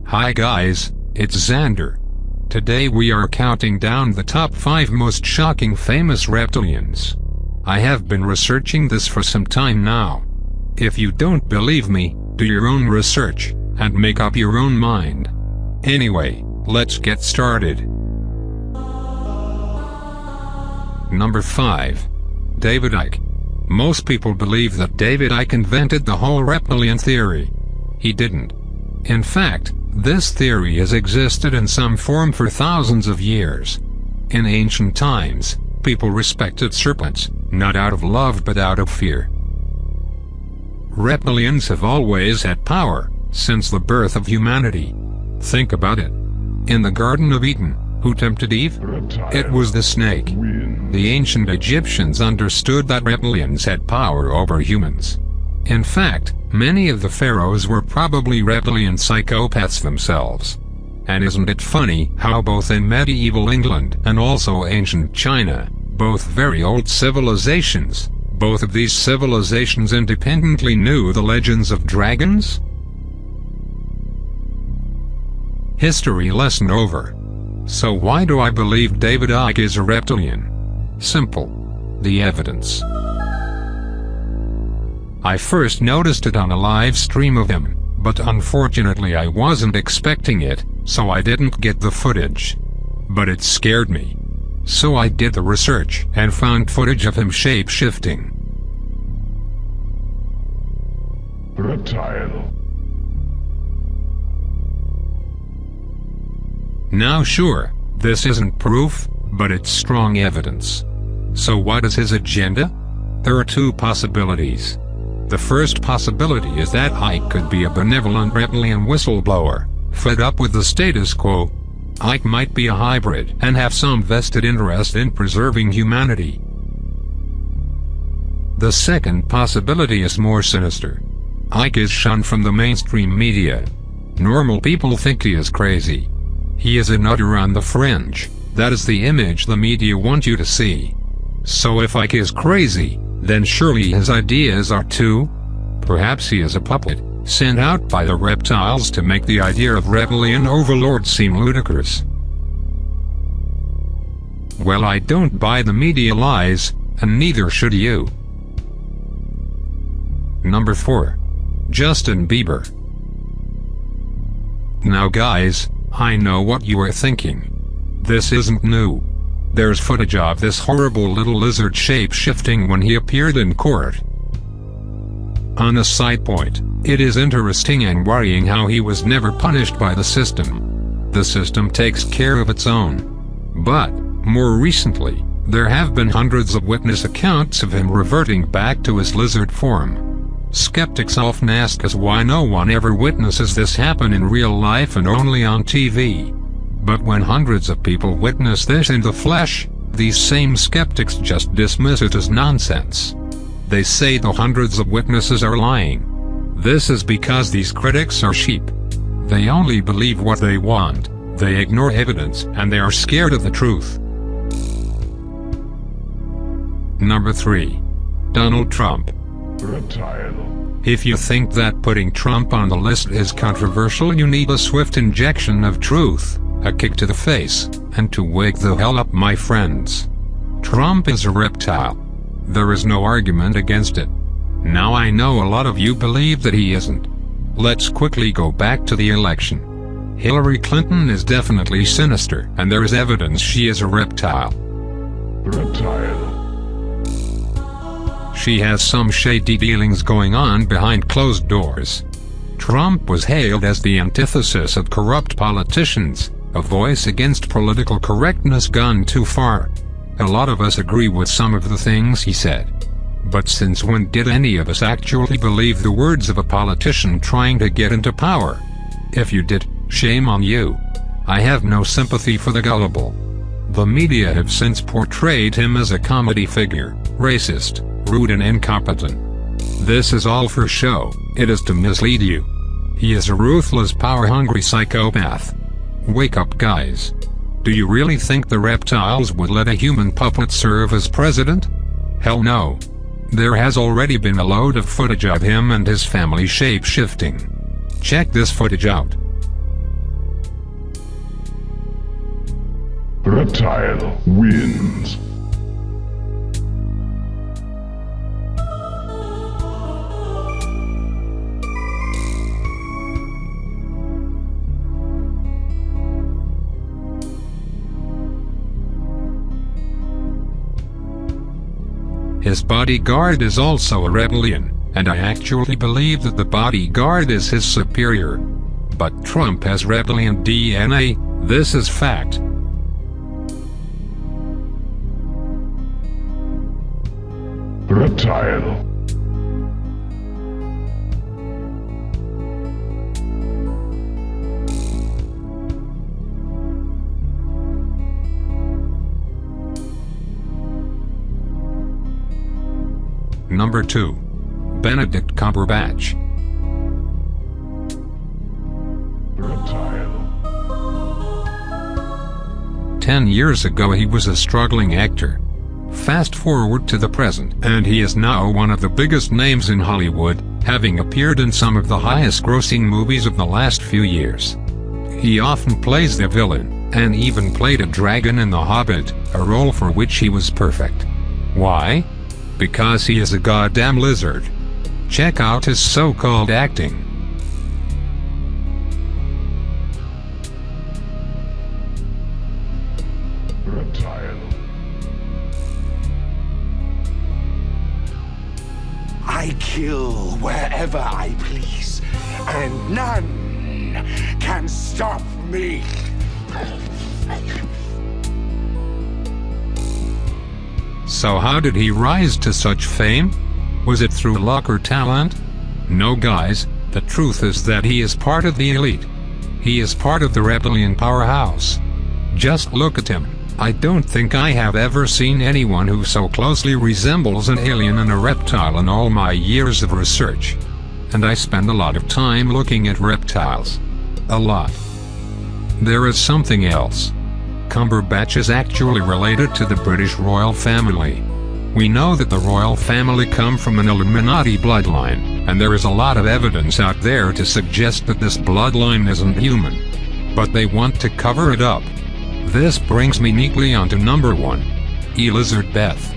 Hi guys, it's Xander. Today we are counting down the top 5 most shocking famous reptilians. I have been researching this for some time now. If you don't believe me, do your own research, and make up your own mind. Anyway, let's get started. Number 5. David Icke. Most people believe that David Icke invented the whole reptilian theory. He didn't. In fact, this theory has existed in some form for thousands of years. In ancient times, people respected serpents, not out of love but out of fear. Reptilians have always had power, since the birth of humanity. Think about it. In the Garden of Eden, who tempted Eve? It was the snake. The ancient Egyptians understood that reptilians had power over humans. In fact, many of the pharaohs were probably reptilian psychopaths themselves. And isn't it funny how both in medieval England and also ancient China, both very old civilizations, both of these civilizations independently knew the legends of dragons? History lesson over. So why do I believe David Icke is a reptilian? Simple. The evidence. I first noticed it on a live stream of him, but unfortunately I wasn't expecting it, so I didn't get the footage. But it scared me. So I did the research and found footage of him shape-shifting. Reptile. Now sure, this isn't proof, but it's strong evidence. So what is his agenda? There are two possibilities. The first possibility is that Icke could be a benevolent reptilian whistleblower, fed up with the status quo. Icke might be a hybrid and have some vested interest in preserving humanity. The second possibility is more sinister. Icke is shunned from the mainstream media. Normal people think he is crazy. He is a nutter on the fringe. That is the image the media want you to see. So if Icke is crazy, then surely his ideas are too? Perhaps he is a puppet, sent out by the reptiles to make the idea of reptilian overlord seem ludicrous. Well, I don't buy the media lies, and neither should you. Number 4. Justin Bieber. Now guys, I know what you are thinking. This isn't new. There's footage of this horrible little lizard shape-shifting when he appeared in court. On a side point, it is interesting and worrying how he was never punished by the system. The system takes care of its own. But, more recently, there have been hundreds of witness accounts of him reverting back to his lizard form. Skeptics often ask us why no one ever witnesses this happen in real life and only on TV. But when hundreds of people witness this in the flesh, these same skeptics just dismiss it as nonsense. They say the hundreds of witnesses are lying. This is because these critics are sheep. They only believe what they want, they ignore evidence, and they are scared of the truth. Number 3. Donald Trump. Reptile. If you think that putting Trump on the list is controversial, you need a swift injection of truth. A kick to the face, and to wake the hell up, my friends. Trump is a reptile. There is no argument against it. Now I know a lot of you believe that he isn't. Let's quickly go back to the election. Hillary Clinton is definitely sinister, and there is evidence she is a reptile. Reptile. She has some shady dealings going on behind closed doors. Trump was hailed as the antithesis of corrupt politicians. A voice against political correctness gone too far. A lot of us agree with some of the things he said. But since when did any of us actually believe the words of a politician trying to get into power? If you did, shame on you. I have no sympathy for the gullible. The media have since portrayed him as a comedy figure, racist, rude and incompetent. This is all for show. It is to mislead you. He is a ruthless, power-hungry psychopath. Wake up, guys. Do you really think the reptiles would let a human puppet serve as president? Hell no. There has already been a load of footage of him and his family shape-shifting. Check this footage out. Reptile wins. His bodyguard is also a reptilian, and I actually believe that the bodyguard is his superior. But Trump has reptilian DNA, this is fact. Reptile. Number 2. Benedict Cumberbatch. Reptile. 10 years ago he was a struggling actor. Fast forward to the present, and he is now one of the biggest names in Hollywood, having appeared in some of the highest-grossing movies of the last few years. He often plays the villain, and even played a dragon in The Hobbit, a role for which he was perfect. Why? Because he is a goddamn lizard. Check out his so-called acting. Reptile. I kill wherever I please, and none can stop me. So how did he rise to such fame? Was it through luck or talent? No guys, the truth is that he is part of the elite. He is part of the reptilian powerhouse. Just look at him. I don't think I have ever seen anyone who so closely resembles an alien and a reptile in all my years of research. And I spend a lot of time looking at reptiles. A lot. There is something else. Cumberbatch is actually related to the British royal family. We know that the royal family come from an Illuminati bloodline, and there is a lot of evidence out there to suggest that this bloodline isn't human. But they want to cover it up. This brings me neatly onto number 1. Elizabeth,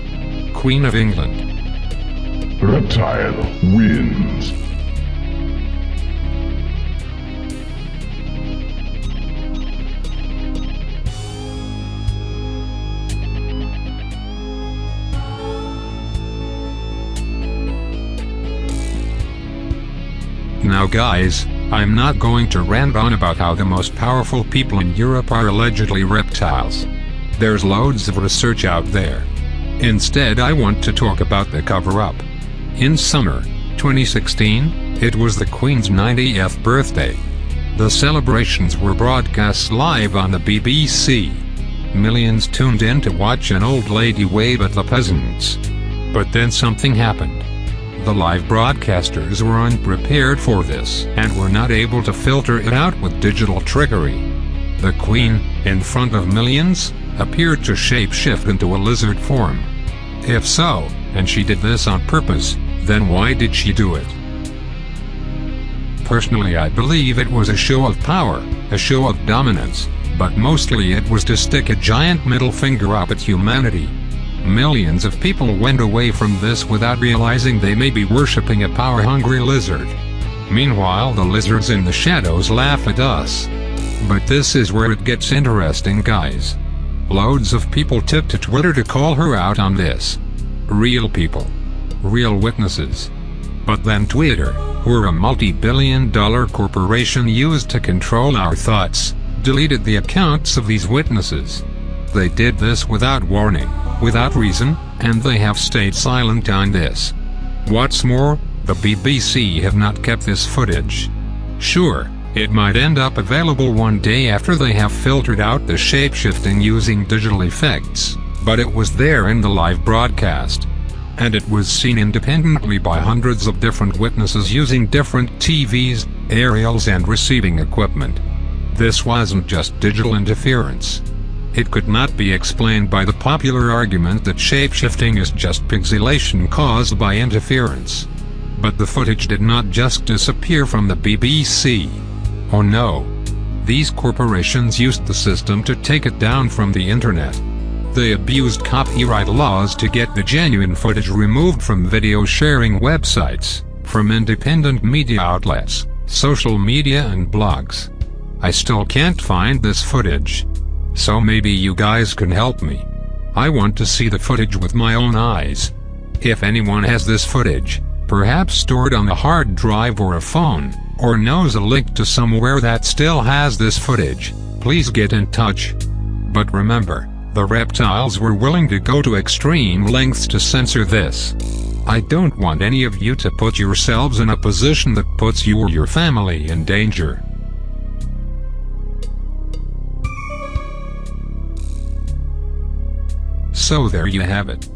Queen of England. Reptile wins. Now guys, I'm not going to rant on about how the most powerful people in Europe are allegedly reptiles. There's loads of research out there. Instead I want to talk about the cover-up. In summer 2016, it was the Queen's 90th birthday. The celebrations were broadcast live on the BBC. Millions tuned in to watch an old lady wave at the peasants. But then something happened. The live broadcasters were unprepared for this, and were not able to filter it out with digital trickery. The Queen, in front of millions, appeared to shapeshift into a lizard form. If so, and she did this on purpose, then why did she do it? Personally, I believe it was a show of power, a show of dominance, but mostly it was to stick a giant middle finger up at humanity. Millions of people went away from this without realizing they may be worshipping a power-hungry lizard. Meanwhile, the lizards in the shadows laugh at us. But this is where it gets interesting, guys. Loads of people took to Twitter to call her out on this. Real people. Real witnesses. But then Twitter, who a multi-billion-dollar corporation used to control our thoughts, deleted the accounts of these witnesses. They did this without warning, without reason, and they have stayed silent on this. What's more, the BBC have not kept this footage. Sure, it might end up available one day after they have filtered out the shapeshifting using digital effects, but it was there in the live broadcast. And it was seen independently by hundreds of different witnesses using different TVs, aerials and receiving equipment. This wasn't just digital interference. It could not be explained by the popular argument that shapeshifting is just pixelation caused by interference. But the footage did not just disappear from the BBC. Oh no. These corporations used the system to take it down from the internet. They abused copyright laws to get the genuine footage removed from video sharing websites, from independent media outlets, social media and blogs. I still can't find this footage. So maybe you guys can help me. I want to see the footage with my own eyes. If anyone has this footage, perhaps stored on a hard drive or a phone, or knows a link to somewhere that still has this footage, please get in touch. But remember, the reptiles were willing to go to extreme lengths to censor this. I don't want any of you to put yourselves in a position that puts you or your family in danger. So there you have it.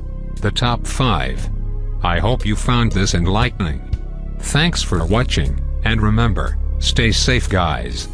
The top 5. I hope you found this enlightening. Thanks for watching, and remember, stay safe guys.